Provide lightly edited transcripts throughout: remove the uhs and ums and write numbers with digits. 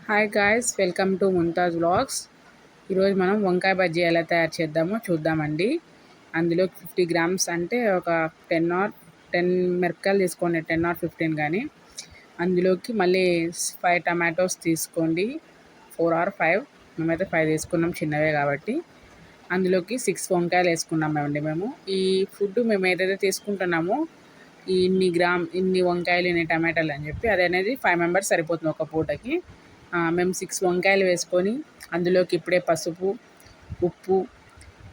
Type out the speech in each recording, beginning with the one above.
Hi guys, welcome to Mumtaz vlogs. ఈరోజు మనం వంకాయ బజ్జీ ఎలా తయారు చేద్దామో చూద్దామండి. అందులో 50 గ్రామ్స్ అంటే ఒక 10 మిరపకాయలు తీసుకోండి, 10 or 15 కానీ. అందులోకి మళ్ళీ 5 టమాటోస్ తీసుకోండి, 4 or 5. మేమైతే 5 తీసుకున్నాం, చిన్నవే కాబట్టి. అందులోకి 6 వంకాయలు వేసుకున్నామండి మేము. ఈ ఫుడ్ మేము ఏదైతే తీసుకుంటున్నామో ఇన్ని వంకాయలు ఇన్ని టమాటాలు అని చెప్పి అది అనేది 5 మెంబర్స్ సరిపోతుంది ఒక పూటకి. మేము 6 వంకాయలు వేసుకొని అందులోకి ఇప్పుడే పసుపు, ఉప్పు,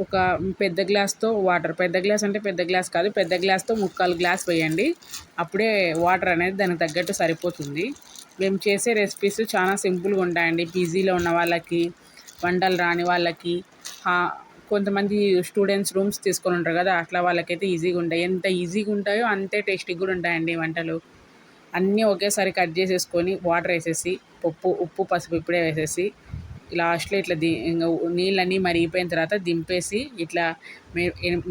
ఒక పెద్ద గ్లాస్తో వాటర్, పెద్ద గ్లాస్ అంటే పెద్ద గ్లాస్ కాదు, పెద్ద గ్లాస్తో 3/4 గ్లాస్ వేయండి. అప్పుడే వాటర్ అనేది దానికి తగ్గట్టు సరిపోతుంది. మేము చేసే రెసిపీస్ చాలా సింపుల్గా ఉంటాయండి. పీజీలో ఉన్న వాళ్ళకి, వంటలు రాని వాళ్ళకి, కొంతమంది స్టూడెంట్స్ రూమ్స్ తీసుకొని ఉంటారు కదా, అట్లా వాళ్ళకైతే ఈజీగా ఉంటాయి. ఎంత ఈజీగా ఉంటాయో అంతే టేస్టీగా కూడా ఉంటాయండి వంటలు. అన్నీ ఒకేసారి కట్ చేసేసుకొని వాటర్ వేసేసి ఉప్పు పసుపు ఇప్పుడే వేసేసి లాస్ట్లో ఇట్లా ఇంకా నీళ్ళన్నీ మరిగిపోయిన తర్వాత దింపేసి ఇట్లా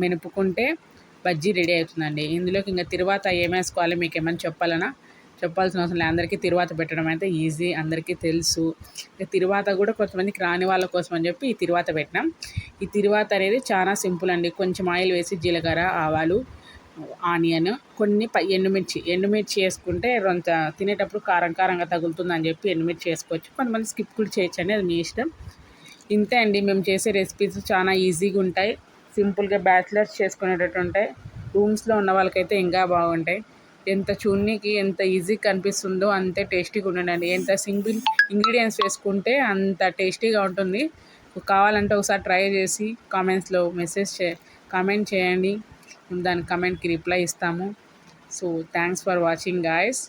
మెనుపుకుంటే బజ్జీ రెడీ అవుతుందండి. ఇందులోకి ఇంకా తిరువాత ఏమేసుకోవాలి మీకు ఏమైనా చెప్పాల్సిన అవసరం లేదు. అందరికీ తిరువాత పెట్టడం అయితే ఈజీ, అందరికీ తెలుసు. తిరువాత కూడా కొంతమందికి రాని వాళ్ళ కోసం అని చెప్పి ఈ తిరువాత పెట్టినాం. ఈ తిరువాత అనేది చాలా సింపుల్ అండి. కొంచెం ఆయిల్ వేసి జీలకర్ర, ఆవాలు, ఆనియన్, కొన్ని ఎండుమిర్చి వేసుకుంటే కొంత తినేటప్పుడు కారంగా తగులుతుందని చెప్పి ఎండుమిర్చి వేసుకోవచ్చు. కొంతమంది స్కిప్ కూడా చేయొచ్చు అండి, అది మీ ఇష్టం. ఇంతే అండి, మేము చేసే రెసిపీస్ చాలా ఈజీగా ఉంటాయి, సింపుల్గా బ్యాచిలర్స్ చేసుకునేటట్టు ఉంటాయి. రూమ్స్లో ఉన్న వాళ్ళకైతే ఇంకా బాగుంటాయి. ఎంత చూడనీకి ఎంత ఈజీగా కనిపిస్తుందో అంతే టేస్టీగా ఉండండి. ఎంత సింపుల్ ఇంగ్రీడియంట్స్ వేసుకుంటే అంత టేస్టీగా ఉంటుంది. కావాలంటే ఒకసారి ట్రై చేసి కామెంట్స్లో కామెంట్ చేయండి, దాని కమెంట్కి రిప్లై ఇస్తాము. So thanks for watching guys.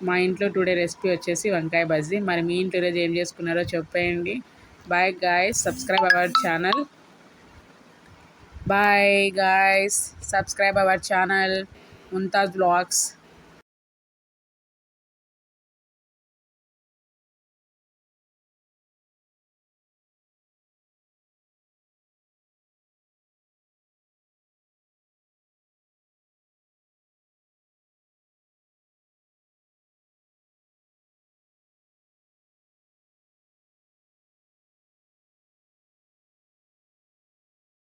మా ఇంట్లో టుడే రెసిపీ వచ్చేసి వంకాయ బజ్జీ. మరి మీ ఇంట్లో ఈరోజు ఏం చేసుకున్నారో చెప్పేయండి. Bye guys, subscribe our channel. Bye guys, subscribe our channel Mumtaz vlogs.